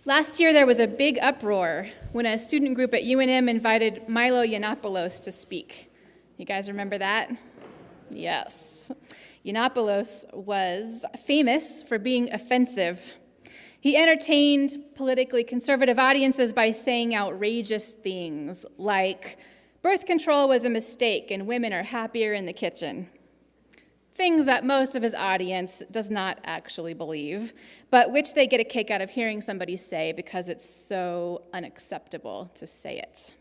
Last year, there was a big uproar when a student group at UNM invited Milo Yiannopoulos to speak. You guys remember that? Yes. Yiannopoulos was famous for being offensive. He entertained politically conservative audiences by saying outrageous things like, birth control was a mistake and women are happier in the kitchen. Things that most of his audience does not actually believe, but which they get a kick out of hearing somebody say because it's so unacceptable to say it.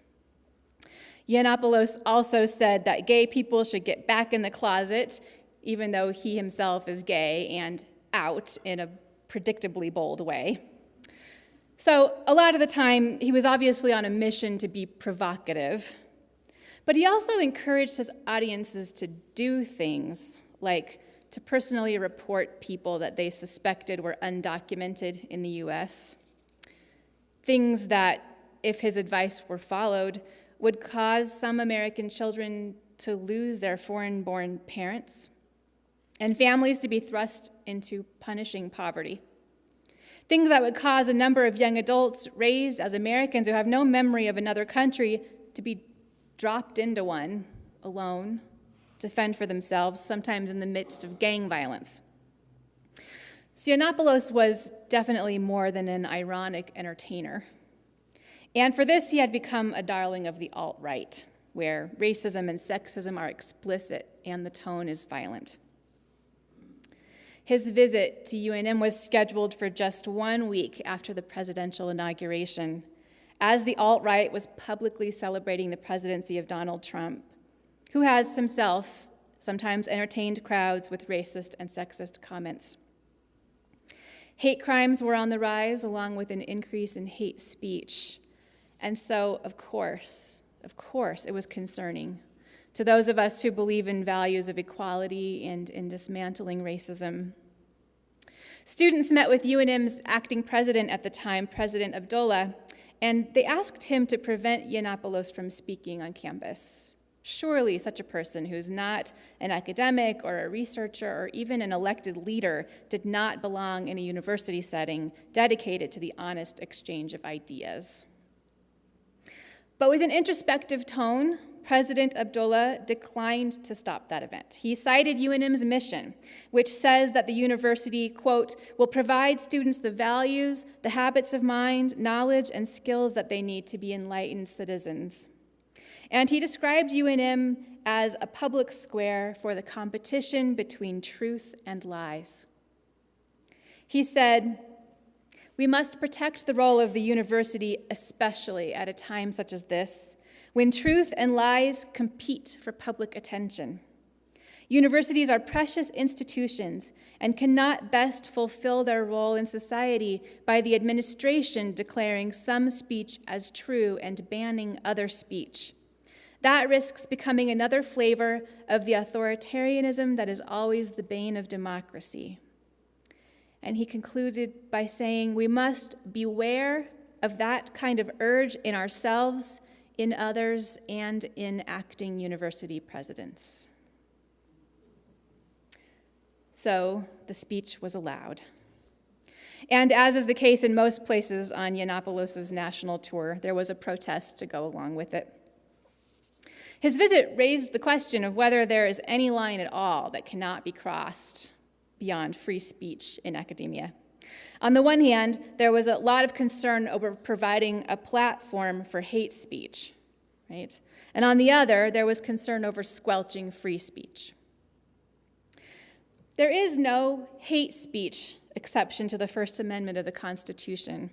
Yiannopoulos also said that gay people should get back in the closet, even though he himself is gay and out in a predictably bold way. So a lot of the time, he was obviously on a mission to be provocative, but he also encouraged his audiences to do things like to personally report people that they suspected were undocumented in the U.S., things that, if his advice were followed, would cause some American children to lose their foreign-born parents and families to be thrust into punishing poverty. Things that would cause a number of young adults raised as Americans who have no memory of another country to be dropped into one alone, to fend for themselves, sometimes in the midst of gang violence. Yiannopoulos was definitely more than an ironic entertainer. And for this, he had become a darling of the alt-right, where racism and sexism are explicit and the tone is violent. His visit to UNM was scheduled for just 1 week after the presidential inauguration, as the alt-right was publicly celebrating the presidency of Donald Trump, who has himself sometimes entertained crowds with racist and sexist comments. Hate crimes were on the rise, along with an increase in hate speech. And so, of course, it was concerning to those of us who believe in values of equality and in dismantling racism. Students met with UNM's acting president at the time, President Abdullah, and they asked him to prevent Yiannopoulos from speaking on campus. Surely such a person who's not an academic or a researcher or even an elected leader did not belong in a university setting dedicated to the honest exchange of ideas. But with an introspective tone, President Abdullah declined to stop that event. He cited UNM's mission, which says that the university, quote, will provide students the values, the habits of mind, knowledge, and skills that they need to be enlightened citizens. And he described UNM as a public square for the competition between truth and lies. He said, we must protect the role of the university, especially at a time such as this, when truth and lies compete for public attention. Universities are precious institutions and cannot best fulfill their role in society by the administration declaring some speech as true and banning other speech. That risks becoming another flavor of the authoritarianism that is always the bane of democracy. And he concluded by saying, we must beware of that kind of urge in ourselves, in others, and in acting university presidents. So the speech was allowed. And as is the case in most places on Yiannopoulos' national tour, there was a protest to go along with it. His visit raised the question of whether there is any line at all that cannot be crossed beyond free speech in academia. On the one hand, there was a lot of concern over providing a platform for hate speech, right? And on the other, there was concern over squelching free speech. There is no hate speech exception to the First Amendment of the Constitution.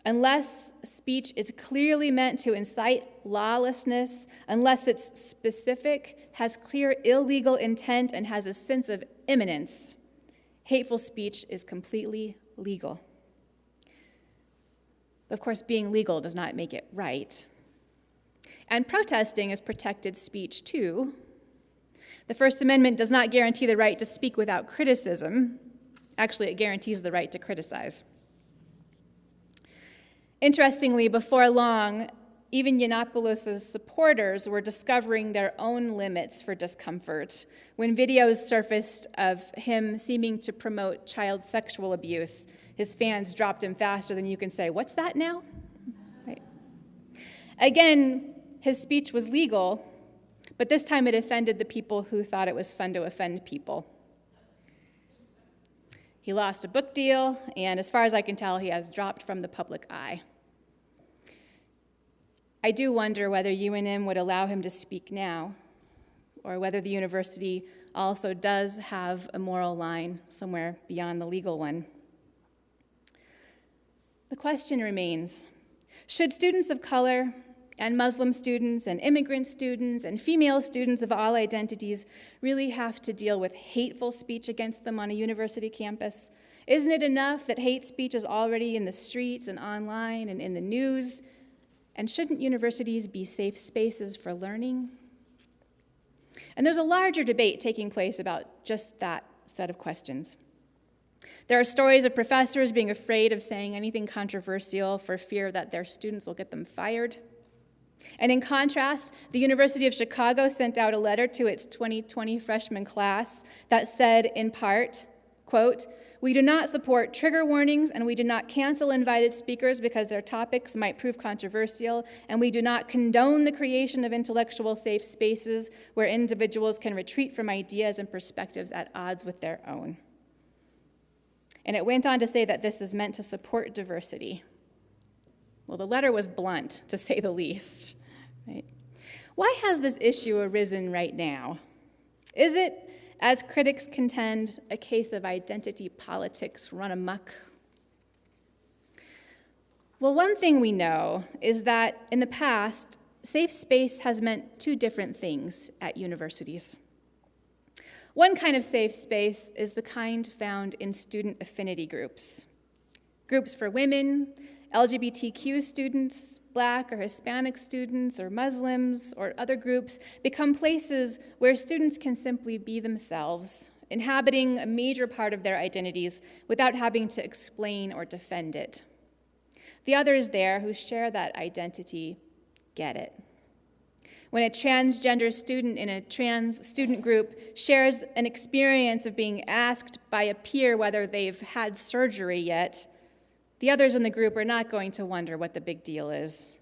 Unless speech is clearly meant to incite lawlessness, unless it's specific, has clear illegal intent, and has a sense of imminence, hateful speech is completely legal. Of course, being legal does not make it right. And protesting is protected speech, too. The First Amendment does not guarantee the right to speak without criticism. Actually, it guarantees the right to criticize. Interestingly, before long, even Yiannopoulos' supporters were discovering their own limits for discomfort when videos surfaced of him seeming to promote child sexual abuse. His fans dropped him faster than you can say, "What's that now?" Right. Again, his speech was legal, but this time it offended the people who thought it was fun to offend people. He lost a book deal, and as far as I can tell, he has dropped from the public eye. I do wonder whether UNM would allow him to speak now, or whether the university also does have a moral line somewhere beyond the legal one. The question remains, should students of color and Muslim students and immigrant students and female students of all identities really have to deal with hateful speech against them on a university campus? Isn't it enough that hate speech is already in the streets and online and in the news? And shouldn't universities be safe spaces for learning? And there's a larger debate taking place about just that set of questions. There are stories of professors being afraid of saying anything controversial for fear that their students will get them fired. And in contrast, the University of Chicago sent out a letter to its 2020 freshman class that said, in part, quote, "We do not support trigger warnings, and we do not cancel invited speakers because their topics might prove controversial, and we do not condone the creation of intellectual safe spaces where individuals can retreat from ideas and perspectives at odds with their own." And it went on to say that this is meant to support diversity. Well, the letter was blunt, to say the least. Right? Why has this issue arisen right now? Is it, as critics contend, a case of identity politics run amok? Well, one thing we know is that in the past, safe space has meant two different things at universities. One kind of safe space is the kind found in student affinity groups. Groups for women, LGBTQ students, Black or Hispanic students, or Muslims, or other groups become places where students can simply be themselves, inhabiting a major part of their identities without having to explain or defend it. The others there who share that identity get it. When a transgender student in a trans student group shares an experience of being asked by a peer whether they've had surgery yet, the others in the group are not going to wonder what the big deal is.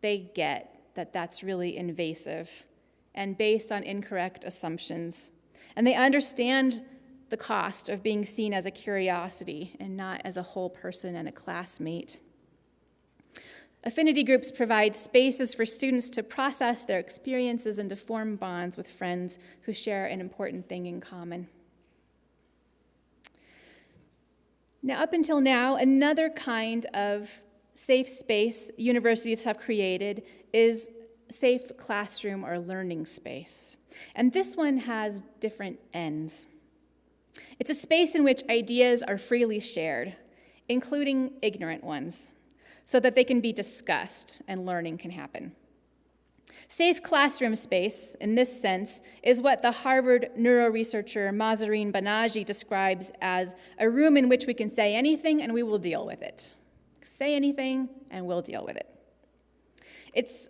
They get that that's really invasive and based on incorrect assumptions. And they understand the cost of being seen as a curiosity and not as a whole person and a classmate. Affinity groups provide spaces for students to process their experiences and to form bonds with friends who share an important thing in common. Now, up until now, another kind of safe space universities have created is safe classroom or learning space. And this one has different ends. It's a space in which ideas are freely shared, including ignorant ones, so that they can be discussed and learning can happen. Safe classroom space, in this sense, is what the Harvard neuroresearcher Mahzarin Banaji describes as a room in which we can say anything and we will deal with it. Say anything and we'll deal with it. It's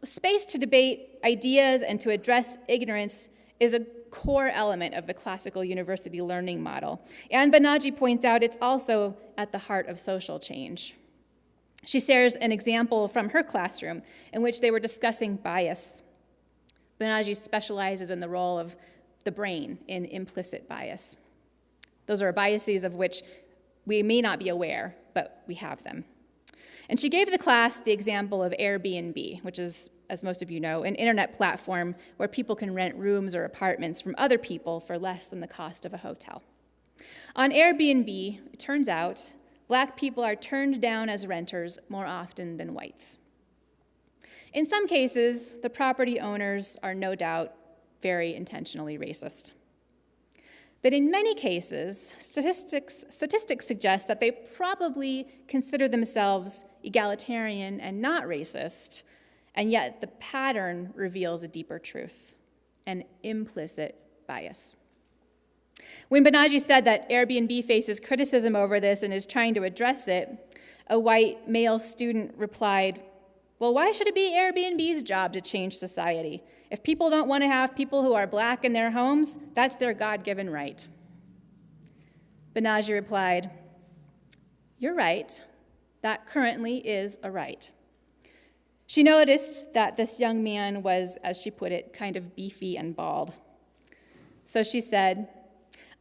space to debate ideas and to address ignorance is a core element of the classical university learning model. And Banaji points out it's also at the heart of social change. She shares an example from her classroom in which they were discussing bias. Banaji specializes in the role of the brain in implicit bias. Those are biases of which we may not be aware, but we have them. And she gave the class the example of Airbnb, which is, as most of you know, an internet platform where people can rent rooms or apartments from other people for less than the cost of a hotel. On Airbnb, it turns out, Black people are turned down as renters more often than whites. In some cases, the property owners are no doubt very intentionally racist. But in many cases, statistics suggest that they probably consider themselves egalitarian and not racist, and yet the pattern reveals a deeper truth, an implicit bias. When Banaji said that Airbnb faces criticism over this and is trying to address it, a white male student replied, Well, why should it be Airbnb's job to change society? If people don't want to have people who are black in their homes, that's their God-given right. Banaji replied, "You're right. That currently is a right." She noticed that this young man was, as she put it, kind of beefy and bald. So she said,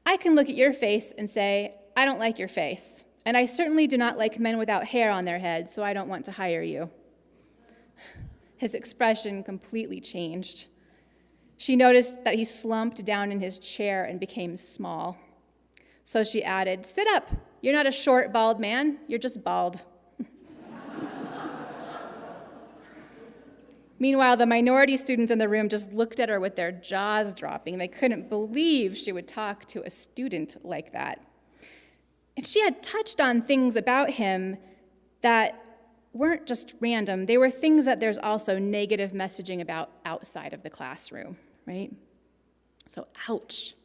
"I can look at your face and say, I don't like your face. And I certainly do not like men without hair on their heads, so I don't want to hire you." His expression completely changed. She noticed that he slumped down in his chair and became small. So she added, "Sit up. You're not a short, bald man. You're just bald." Meanwhile, the minority students in the room just looked at her with their jaws dropping. They couldn't believe she would talk to a student like that. And she had touched on things about him that weren't just random. They were things that there's also negative messaging about outside of the classroom, right? So, ouch.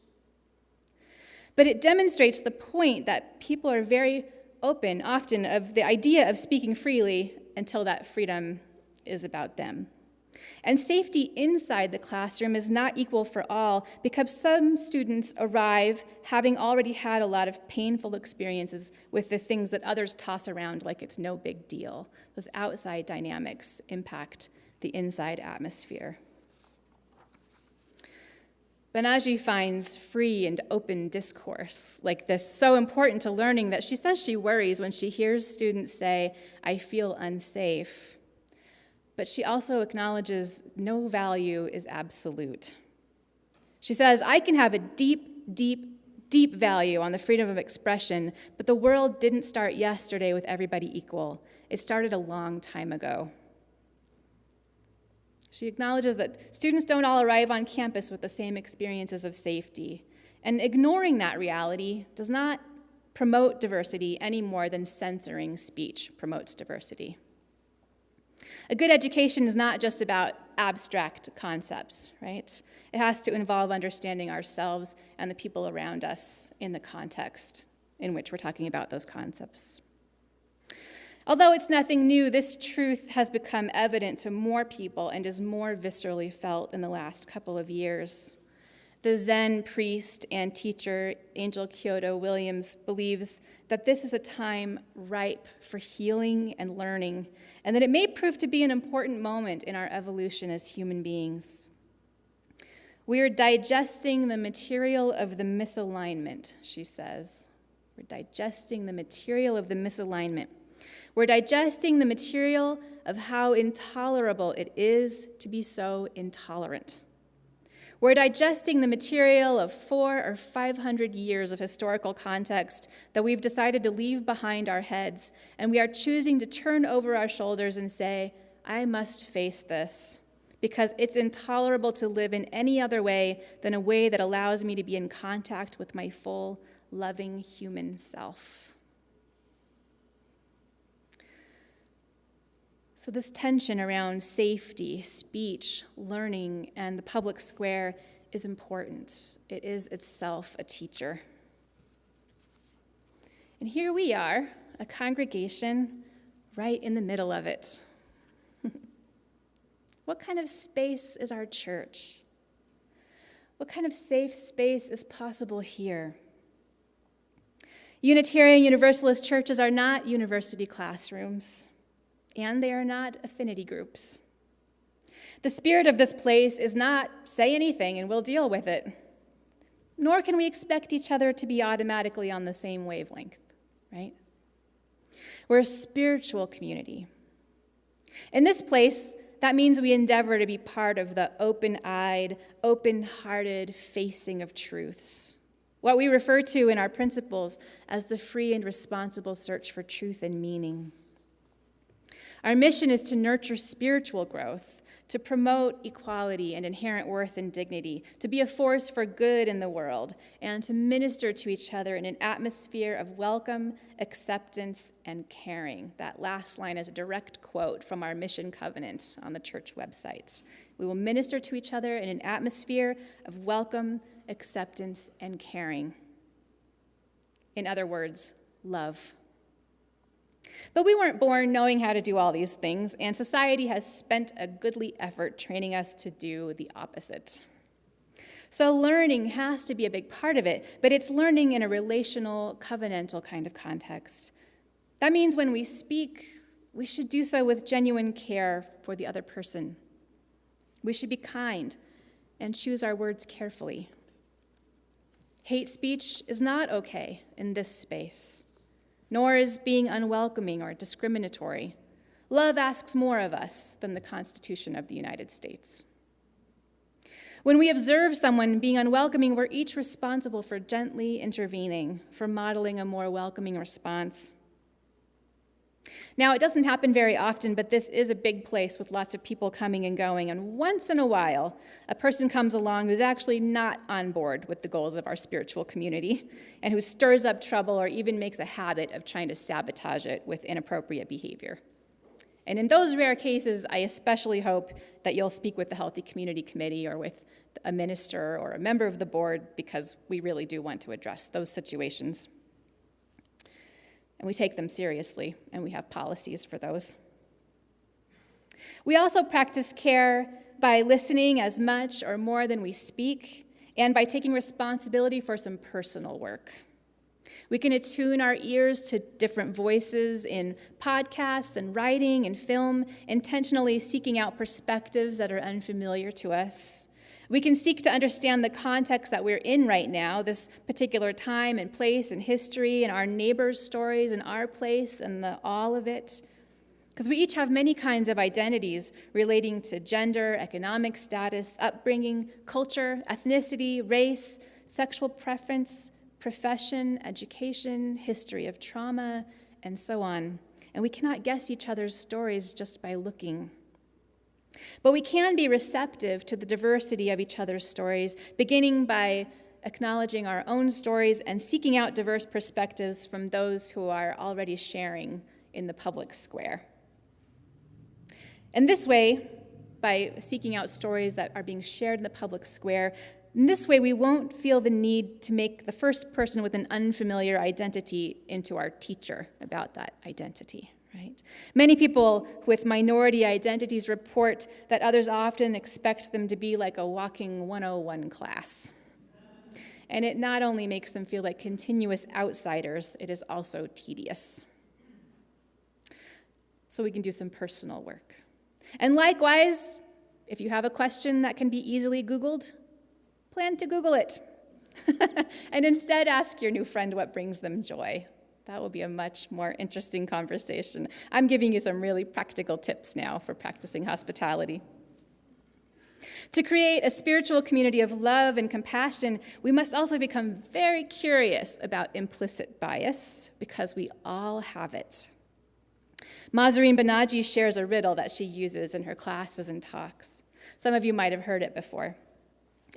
But it demonstrates the point that people are very open, often, of the idea of speaking freely until that freedom is about them. And safety inside the classroom is not equal for all because some students arrive having already had a lot of painful experiences with the things that others toss around like it's no big deal. Those outside dynamics impact the inside atmosphere. Banaji finds free and open discourse like this so important to learning that she says she worries when she hears students say, "I feel unsafe." But she also acknowledges no value is absolute. She says, "I can have a deep, deep, deep value on the freedom of expression, but the world didn't start yesterday with everybody equal. It started a long time ago." She acknowledges that students don't all arrive on campus with the same experiences of safety, and ignoring that reality does not promote diversity any more than censoring speech promotes diversity. A good education is not just about abstract concepts, right? It has to involve understanding ourselves and the people around us in the context in which we're talking about those concepts. Although it's nothing new, this truth has become evident to more people and is more viscerally felt in the last couple of years. The Zen priest and teacher Angel Kyoto Williams believes that this is a time ripe for healing and learning, and that it may prove to be an important moment in our evolution as human beings. We are digesting the material of the misalignment, she says. We're digesting the material of the misalignment. We're digesting the material of how intolerable it is to be so intolerant. We're digesting the material of 400 or 500 years of historical context that we've decided to leave behind our heads, and we are choosing to turn over our shoulders and say, "I must face this, because it's intolerable to live in any other way than a way that allows me to be in contact with my full, loving human self." So this tension around safety, speech, learning, and the public square is important. It is itself a teacher. And here we are, a congregation right in the middle of it. What kind of space is our church? What kind of safe space is possible here? Unitarian Universalist churches are not university classrooms, and they are not affinity groups. The spirit of this place is not say anything and we'll deal with it, nor can we expect each other to be automatically on the same wavelength, right? We're a spiritual community. In this place, that means we endeavor to be part of the open-eyed, open-hearted facing of truths, what we refer to in our principles as the free and responsible search for truth and meaning. Our mission is to nurture spiritual growth, to promote equality and inherent worth and dignity, to be a force for good in the world, and to minister to each other in an atmosphere of welcome, acceptance, and caring. That last line is a direct quote from our mission covenant on the church website. We will minister to each other in an atmosphere of welcome, acceptance, and caring. In other words, love. But we weren't born knowing how to do all these things, and society has spent a goodly effort training us to do the opposite. So learning has to be a big part of it, but it's learning in a relational, covenantal kind of context. That means when we speak, we should do so with genuine care for the other person. We should be kind and choose our words carefully. Hate speech is not okay in this space, nor is being unwelcoming or discriminatory. Love asks more of us than the Constitution of the United States. When we observe someone being unwelcoming, we're each responsible for gently intervening, for modeling a more welcoming response. Now, it doesn't happen very often, but this is a big place with lots of people coming and going, and once in a while, a person comes along who's actually not on board with the goals of our spiritual community, and who stirs up trouble or even makes a habit of trying to sabotage it with inappropriate behavior. And in those rare cases, I especially hope that you'll speak with the Healthy Community Committee or with a minister or a member of the board, because we really do want to address those situations. And we take them seriously, and we have policies for those. We also practice care by listening as much or more than we speak, and by taking responsibility for some personal work. We can attune our ears to different voices in podcasts and writing and film, intentionally seeking out perspectives that are unfamiliar to us. We can seek to understand the context that we're in right now, this particular time and place and history, and our neighbors' stories and our place and all of it. Because we each have many kinds of identities relating to gender, economic status, upbringing, culture, ethnicity, race, sexual preference, profession, education, history of trauma, and so on. And we cannot guess each other's stories just by looking. But we can be receptive to the diversity of each other's stories, beginning by acknowledging our own stories and seeking out diverse perspectives from those who are already sharing in the public square. And this way, by seeking out stories that are being shared in the public square, in this way we won't feel the need to make the first person with an unfamiliar identity into our teacher about that identity. Right? Many people with minority identities report that others often expect them to be like a walking 101 class. And it not only makes them feel like continuous outsiders, it is also tedious. So we can do some personal work. And likewise, if you have a question that can be easily Googled, plan to Google it. And instead ask your new friend what brings them joy. That will be a much more interesting conversation. I'm giving you some really practical tips now for practicing hospitality. To create a spiritual community of love and compassion, we must also become very curious about implicit bias, because we all have it. Mahzarin Banaji shares a riddle that she uses in her classes and talks. Some of you might have heard it before.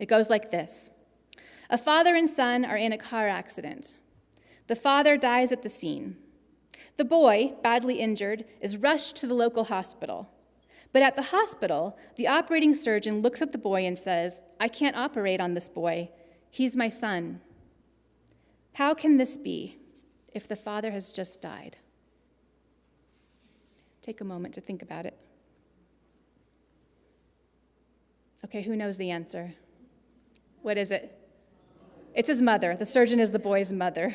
It goes like this. A father and son are in a car accident. The father dies at the scene. The boy, badly injured, is rushed to the local hospital. But at the hospital, the operating surgeon looks at the boy and says, "I can't operate on this boy. He's my son." How can this be if the father has just died? Take a moment to think about it. Okay, who knows the answer? What is it? It's his mother. The surgeon is the boy's mother.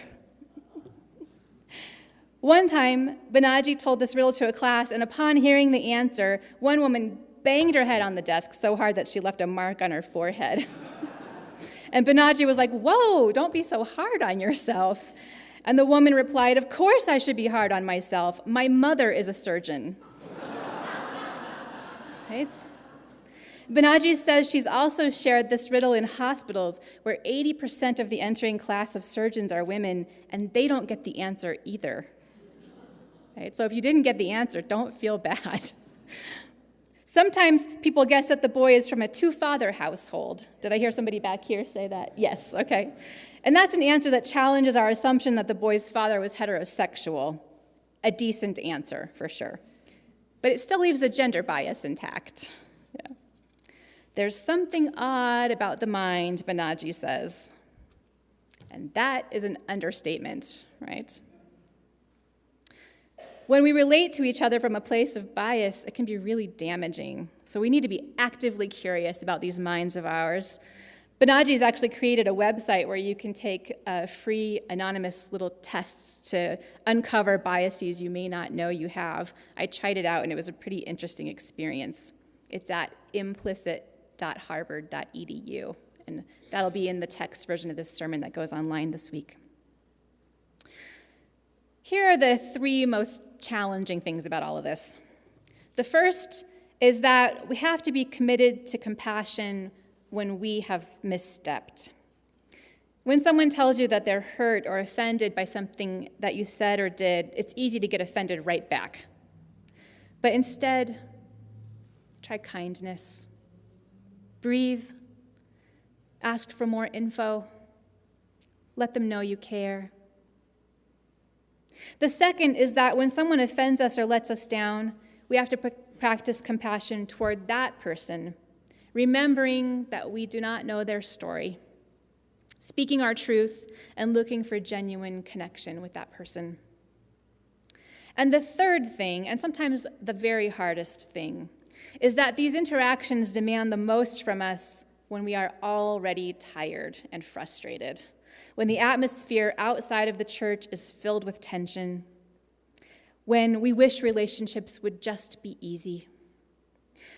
One time, Banaji told this riddle to a class, and upon hearing the answer, one woman banged her head on the desk so hard that she left a mark on her forehead. And Banaji was like, "Whoa, don't be so hard on yourself." And the woman replied, "Of course I should be hard on myself. My mother is a surgeon." Right? Banaji says she's also shared this riddle in hospitals where 80% of the entering class of surgeons are women, and they don't get the answer either. Right? So if you didn't get the answer, don't feel bad. Sometimes people guess that the boy is from a two-father household. Did I hear somebody back here say that? Yes, okay. And that's an answer that challenges our assumption that the boy's father was heterosexual. A decent answer, for sure. But it still leaves the gender bias intact. Yeah. There's something odd about the mind, Banaji says. And that is an understatement, right? When we relate to each other from a place of bias, it can be really damaging. So we need to be actively curious about these minds of ours. Banaji's actually created a website where you can take free anonymous little tests to uncover biases you may not know you have. I tried it out, and it was a pretty interesting experience. It's at implicit.harvard.edu, and that'll be in the text version of this sermon that goes online this week. Here are the three most challenging things about all of this. The first is that we have to be committed to compassion when we have misstepped. When someone tells you that they're hurt or offended by something that you said or did, it's easy to get offended right back. But instead, try kindness. Breathe. Ask for more info. Let them know you care. The second is that when someone offends us or lets us down, we have to practice compassion toward that person, remembering that we do not know their story, speaking our truth, and looking for genuine connection with that person. And the third thing, and sometimes the very hardest thing, is that these interactions demand the most from us when we are already tired and frustrated, when the atmosphere outside of the church is filled with tension, when we wish relationships would just be easy,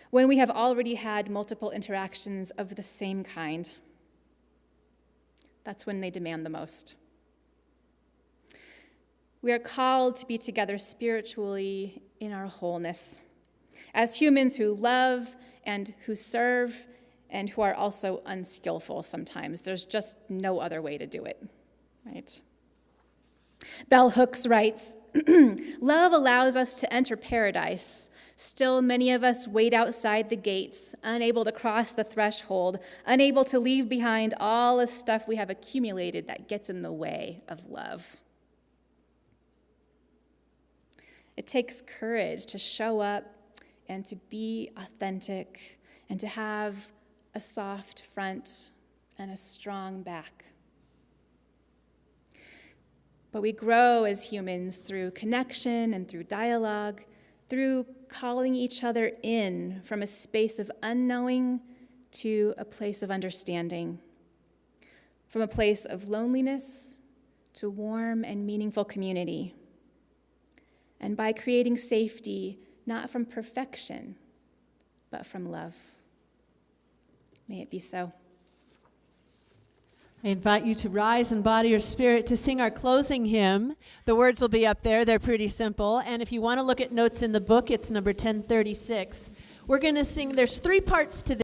when we have already had multiple interactions of the same kind. That's when they demand the most. We are called to be together spiritually in our wholeness, as humans who love and who serve and who are also unskillful sometimes. There's just no other way to do it, right? Bell Hooks writes, "Love allows us to enter paradise. Still, many of us wait outside the gates, unable to cross the threshold, unable to leave behind all the stuff we have accumulated that gets in the way of love." It takes courage to show up and to be authentic and to have a soft front and a strong back. But we grow as humans through connection and through dialogue, through calling each other in from a space of unknowing to a place of understanding, from a place of loneliness to warm and meaningful community, and by creating safety not from perfection, but from love. May it be so. I invite you to rise in body or spirit to sing our closing hymn. The words will be up there. They're pretty simple. And if you want to look at notes in the book, it's number 1036. We're going to sing, there's three parts to this.